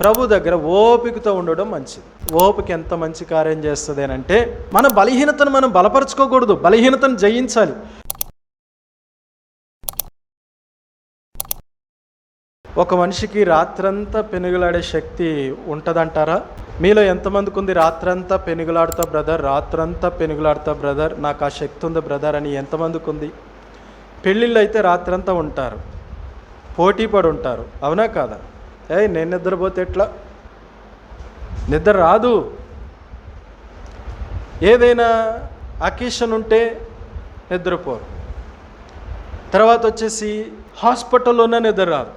ప్రభు దగ్గర ఓపికతో ఉండడం మంచిది. ఓపిక ఎంత మంచి కార్యం చేస్తుంది అని అంటే, మన బలహీనతను మనం బలపరచుకోకూడదు, బలహీనతను జయించాలి. ఒక మనిషికి రాత్రంతా పెనుగులాడే శక్తి ఉంటుందంటారా? మీలో ఎంతమందికి ఉంది రాత్రంతా పెనుగులాడుతా బ్రదర్, రాత్రంతా పెనుగులాడుతా బ్రదర్, నాకు ఆ శక్తి ఉంది బ్రదర్ అని ఎంతమందికి ఉంది? పెళ్ళిళ్ళు అయితే రాత్రంతా ఉంటారు, పోటీ పడి ఉంటారు, అవునా కాదా? నేను నిద్రపోతే ఎట్లా? నిద్ర రాదు. ఏదైనా అకేషన్ ఉంటే నిద్రపోరు. తర్వాత వచ్చేసి హాస్పిటల్లోనే నిద్ర రాదు,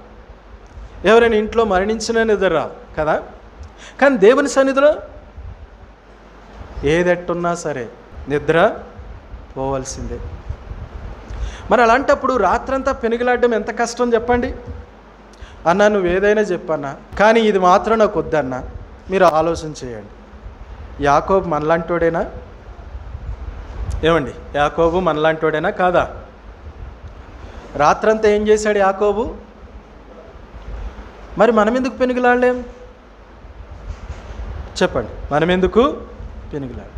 ఎవరైనా ఇంట్లో మరణించినా నిద్ర రాదు కదా. కానీ దేవుని సన్నిధిలో ఏదెట్టున్నా సరే నిద్ర పోవాల్సిందే. మరి అలాంటప్పుడు రాత్రంతా పెనుగులాడడం ఎంత కష్టం చెప్పండి. అన్నా నువ్వు ఏదైనా చెప్పన్నా, కానీ ఇది మాత్రం నాకు వద్దన్నా. మీరు ఆలోచన చేయండి. యాకోబు మనలాంటోడేనా? ఏమండి, యాకోబు మనలాంటోడేనా కాదా? రాత్రంతా ఏం చేశాడు యాకోబు? మరి మనం ఎందుకు పెనుగులాడలేం చెప్పండి? మనం ఎందుకు పెనుగులాడ?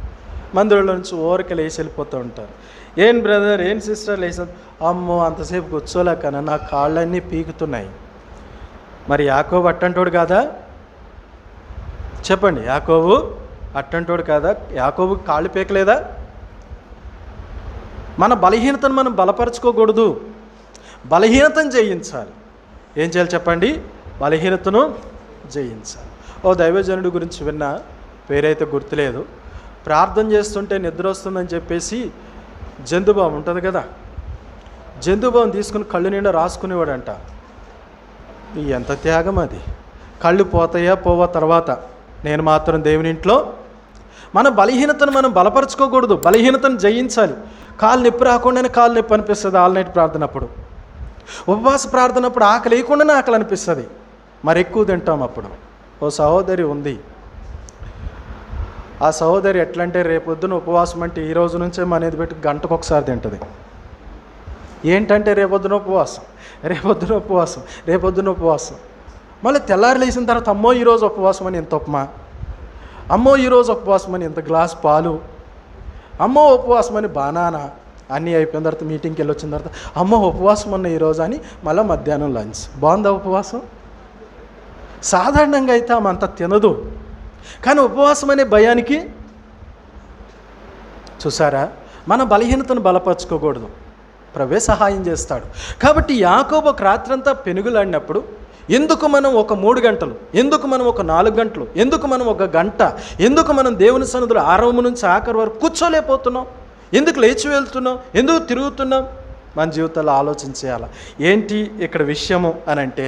మందిరంలో నుంచి ఓరక లేచి వెళ్ళిపోతూ ఉంటారు. ఏం బ్రదర్, ఏం సిస్టర్ లేచి, అమ్మో అంతసేపు కూర్చోలేకనా నా కాళ్ళన్నీ పీకుతున్నాయి. మరి యాకోబు అట్టంటోడు కాదా? చెప్పండి, యాకోబు అట్టంటోడు కాదా? యాకోబు కాళ్ళు పీకలేదా? మన బలహీనతను మనం బలపరచుకోకూడదు, బలహీనతను జయించాలి. ఏం చేయాలి చెప్పండి? బలహీనతను జయించాలి. ఓ దైవజనుడి గురించి విన్నా, పేరైతే గుర్తులేదు. ప్రార్థన చేస్తుంటే నిద్ర వస్తుందని చెప్పేసి జంతుబాం ఉంటుంది కదా, జంతుబాం తీసుకుని కళ్ళు నిండా రాసుకునేవాడంట. ఎంత త్యాగం అది! కళ్ళు పోతాయా పోవా తర్వాత, నేను మాత్రం దేవుని ఇంట్లో. మన బలహీనతను మనం బలపరచుకోకూడదు, బలహీనతను జయించాలి. కాలు నొప్పి రాకుండానే కాలు నొప్పి అనిపిస్తుంది ఆల్ నైట్ ప్రార్థన అప్పుడు. ఉపవాస ప్రార్థన అప్పుడు ఆకలి లేకుండానే ఆకలి అనిపిస్తుంది, మరి ఎక్కువ తింటాం అప్పుడు. ఓ సహోదరి ఉంది, ఆ సహోదరి ఎట్లంటే రేపొద్దున ఉపవాసం అంటే ఈ రోజు నుంచే అనేది పెట్టి గంటకు ఒకసారి తింటుంది. ఏంటంటే రేపొద్దున ఉపవాసం, రేపొద్దున ఉపవాసం, రేపొద్దున ఉపవాసం. మళ్ళీ తెల్లారి లేచిన తర్వాత అమ్మో ఈరోజు ఉపవాసం అని ఇంత ఉప్మా, అమ్మో ఈరోజు ఉపవాసం అని ఇంత గ్లాస్ పాలు, అమ్మో ఉపవాసం అని బనానా. అన్నీ అయిపోయిన తర్వాత మీటింగ్కి వెళ్ళి వచ్చిన తర్వాత అమ్మో ఉపవాసం అన్న ఈరోజు అని మళ్ళీ మధ్యాహ్నం లంచ్. బాగుందా ఉపవాసం? సాధారణంగా అయితే ఆమె అంత తినదు, కానీ ఉపవాసం అనే భయానికి చూసారా, మన బలహీనతను బలపరచుకోకూడదు, ప్రభువే సహాయం చేస్తాడు. కాబట్టి యాకోబు ఒక రాత్రంతా పెనుగులాడినప్పుడు ఎందుకు మనం ఒక 3 గంటలు, ఎందుకు మనం ఒక 4 గంటలు, ఎందుకు మనం ఒక గంట, ఎందుకు మనం దేవుని సన్నిధిలో ఆరంభం నుంచి ఆఖరి వరకు కూర్చోలేకపోతున్నాం? ఎందుకు లేచి వెళ్తున్నాం? ఎందుకు తిరుగుతున్నాం? మన జీవితాల్లో ఆలోచన చేయాలి. ఏంటి ఇక్కడ విషయము అని అంటే,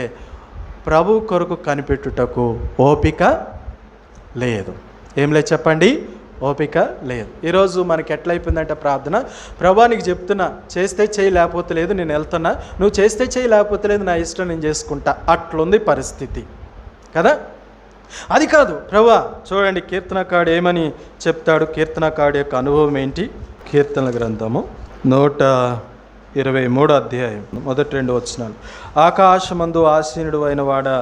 ప్రభు కొరకు కనిపెట్టుటకు ఓపిక లేదు. ఏం లేదు చెప్పండి? ఓపిక లేదు. ఈరోజు మనకి ఎట్లయిపోయిందంటే ప్రార్థన, ప్రభా నీకు చెప్తున్నా, చేస్తే చేయి లేకపోతే లేదు, నేను వెళ్తున్నా, నువ్వు చేస్తే చేయి లేకపోతే లేదు, నా ఇష్టం నేను చేసుకుంటా. అట్లుంది పరిస్థితి కదా. అది కాదు. ప్రభా చూడండి, కీర్తనకాడు ఏమని చెప్తాడు? కీర్తనకాడు యొక్క అనుభవం ఏంటి? కీర్తనల గ్రంథము 123 అధ్యాయం 1-2 వచనాలు. ఆకాశమందు ఆసీనుడు అయిన వాడా,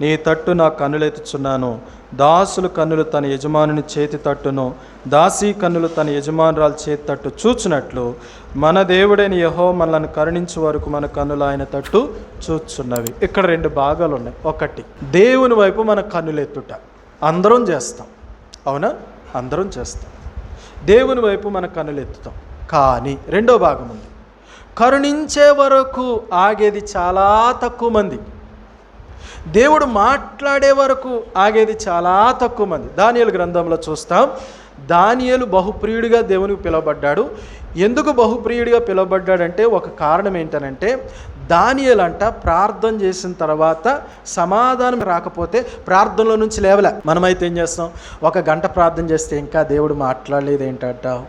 నీ తట్టు నా కన్నులెత్తుచున్నాను. దాసుల కన్నులు తన యజమానుని చేతి తట్టును, దాసీ కన్నులు తన యజమానురాలు చేతి తట్టు చూచున్నట్లు మన దేవుడైన యెహోవా మనల్ని కరుణించే వరకు మన కన్నులు ఆయన తట్టు చూచున్నవి. ఇక్కడ 2 భాగాలు ఉన్నాయి. ఒకటి, దేవుని వైపు మన కన్నులెత్తుట అందరం చేస్తాం, అవునా? అందరం చేస్తాం, దేవుని వైపు మన కన్నులెత్తుతాం. కానీ రెండో భాగం ఉంది, కరుణించే వరకు ఆగేది చాలా తక్కువ మంది, దేవుడు మాట్లాడే వరకు ఆగేది చాలా తక్కువ మంది. దానియేలు గ్రంథంలో చూస్తాం, దానియేలు బహుప్రియుడిగా దేవునికి పిలువబడ్డాడు. ఎందుకు బహుప్రియుడిగా పిలువబడ్డాడంటే ఒక కారణం ఏంటనంటే, దానియేలు అంట ప్రార్థన చేసిన తర్వాత సమాధానం రాకపోతే ప్రార్థనలో నుంచి లేవలే. మనమైతే ఏం చేస్తాం? ఒక గంట ప్రార్థన చేస్తే ఇంకా దేవుడు మాట్లాడలేదు ఏంటంటావు?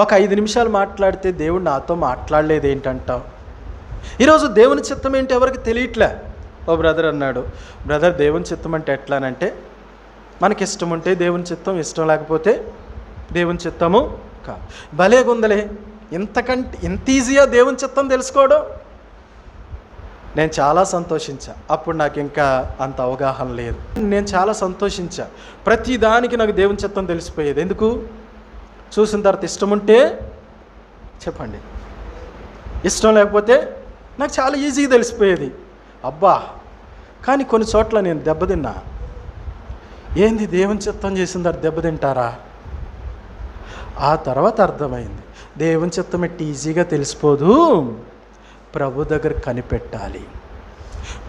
ఒక 5 నిమిషాలు మాట్లాడితే దేవుడు నాతో మాట్లాడలేదు ఏంటంటావు? ఈరోజు దేవుని చిత్తం ఏంటి ఎవరికి తెలియట్లే. ఓ బ్రదర్ అన్నాడు, బ్రదర్ దేవుని చిత్తం అంటే ఎట్లానంటే, మనకి ఇష్టం ఉంటే దేవుని చిత్తం, ఇష్టం లేకపోతే దేవుని చిత్తము కాదు. భలే గుందలే, ఇంత ఈజీగా దేవుని చిత్తం తెలుసుకోవడం. నేను చాలా సంతోషించా. అప్పుడు నాకు ఇంకా అంత అవగాహన లేదు. నేను చాలా సంతోషించా. ప్రతి దానికి నాకు దేవుని చిత్తం తెలిసిపోయేది. ఎందుకు? చూసిన తర్వాత ఇష్టం ఉంటే చెప్పండి, ఇష్టం లేకపోతే నాకు చాలా ఈజీగా తెలిసిపోయేది. అబ్బా, కానీ కొన్ని చోట్ల నేను దెబ్బతిన్నా. ఏంది దేవుని చిత్తం చేసిన తర్వాత దెబ్బతింటారా? ఆ తర్వాత అర్థమైంది, దేవుని చిత్తం ఎట్టి ఈజీగా తెలిసిపోదు, ప్రభు దగ్గర కనిపెట్టాలి.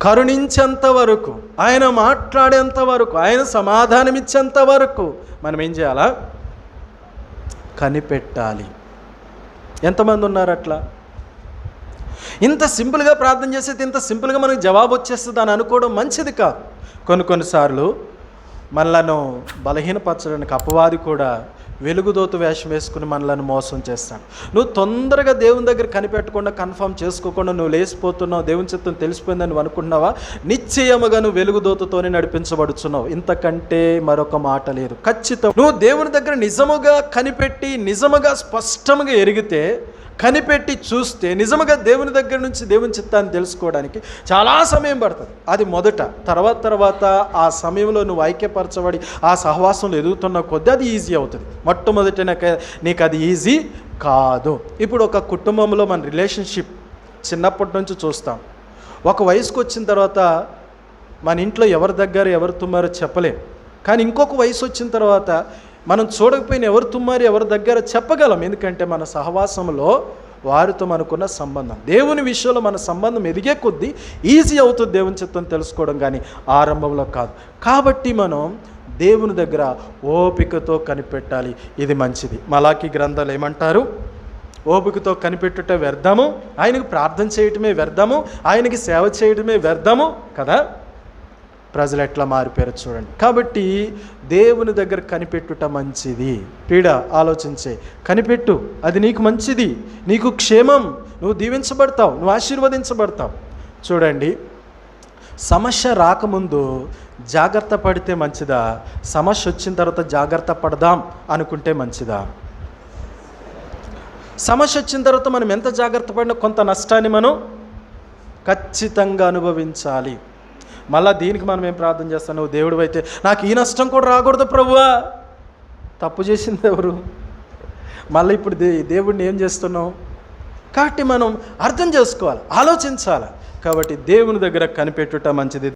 కరుణించేంత వరకు, ఆయన మాట్లాడేంత వరకు, ఆయన సమాధానం ఇచ్చేంత వరకు మనం ఏం చేయాలా? కనిపెట్టాలి. ఎంతమంది ఉన్నారు అట్లా? ఇంత సింపుల్గా ప్రార్థన చేసేది, ఇంత సింపుల్గా మనకు జవాబు వచ్చేస్తుంది అని అనుకోవడం మంచిది కాదు. కొన్నిసార్లు మనలను బలహీనపరచడానికి అపవాది కూడా వెలుగుదోత వేషం వేసుకుని మనలను మోసం చేస్తాడు. నువ్వు తొందరగా దేవుని దగ్గర కనిపెట్టకుండా, కన్ఫర్మ్ చేసుకోకుండా నువ్వు లేచిపోతున్నావు, దేవుని చిత్తం తెలిసిపోయిందని నువ్వు అనుకున్నావా? నిశ్చయముగా నువ్వు వెలుగుదోతతోనే నడిపించబడుతున్నావు. ఇంతకంటే మరొక మాట లేదు. ఖచ్చితం నువ్వు దేవుని దగ్గర నిజముగా కనిపెట్టి, నిజముగా స్పష్టంగా ఎరిగితే, కనిపెట్టి చూస్తే, నిజముగా దేవుని దగ్గర నుంచి దేవుని చిత్తాన్ని తెలుసుకోవడానికి చాలా సమయం పడుతుంది. అది మొదట. తర్వాత ఆ సమయంలో నువ్వు ఐక్యపరచబడి ఆ సహవాసంలో ఎదుగుతున్న కొద్దీ అది ఈజీ అవుతుంది. మొట్టమొదట నీకు అది ఈజీ కాదు. ఇప్పుడు ఒక కుటుంబంలో మన రిలేషన్షిప్ చిన్నప్పటి నుంచి చూస్తాం. ఒక వయసుకు వచ్చిన తర్వాత మన ఇంట్లో ఎవరి దగ్గర ఎవరు తుమ్మారో చెప్పలేం. కానీ ఇంకొక వయసు వచ్చిన తర్వాత మనం చూడకపోయినా ఎవరు తుమ్మారు ఎవరి దగ్గర చెప్పగలం. ఎందుకంటే మన సహవాసంలో వారితో మనకున్న సంబంధం, దేవుని విషయంలో మన సంబంధం ఎదిగే కొద్దీ ఈజీ అవుతుంది దేవుని చిత్తం తెలుసుకోవడం, కానీ ఆరంభంలో కాదు. కాబట్టి మనం దేవుని దగ్గర ఓపికతో కనిపెట్టాలి. ఇది మంచిది. మలాకి గ్రంథాలు ఏమంటారు? ఓపికతో కనిపెట్టుట వ్యర్థము, ఆయనకు ప్రార్థన చేయటమే వ్యర్థము, ఆయనకి సేవ చేయడమే వ్యర్థము కదా. ప్రజలు ఎట్లా మారిపోయారు చూడండి. కాబట్టి దేవుని దగ్గర కనిపెట్టుట మంచిది. పీడ ఆలోచించే కనిపెట్టు, అది నీకు మంచిది, నీకు క్షేమం, నువ్వు దీవించబడతావు, నువ్వు ఆశీర్వదించబడతావు. చూడండి, సమస్య రాకముందు జాగ్రత్త పడితే మంచిదా, సమస్య వచ్చిన తర్వాత జాగ్రత్త పడదాం అనుకుంటే మంచిదా? సమస్య వచ్చిన తర్వాత మనం ఎంత జాగ్రత్త పడినా కొంత నష్టాన్ని మనం ఖచ్చితంగా అనుభవించాలి. మళ్ళీ దీనికి మనం ఏం ప్రార్థన చేస్తాం? నువ్వు దేవుడు అయితే నాకు ఈ నష్టం కూడా రాకూడదు ప్రభువా. తప్పు చేసింది ఎవరు? మళ్ళీ ఇప్పుడు దేవుడిని ఏం చేస్తున్నావు? కాబట్టి మనం అర్థం చేసుకోవాలి, ఆలోచించాలి. కాబట్టి దేవుని దగ్గర కనిపెట్టుట మంచిది.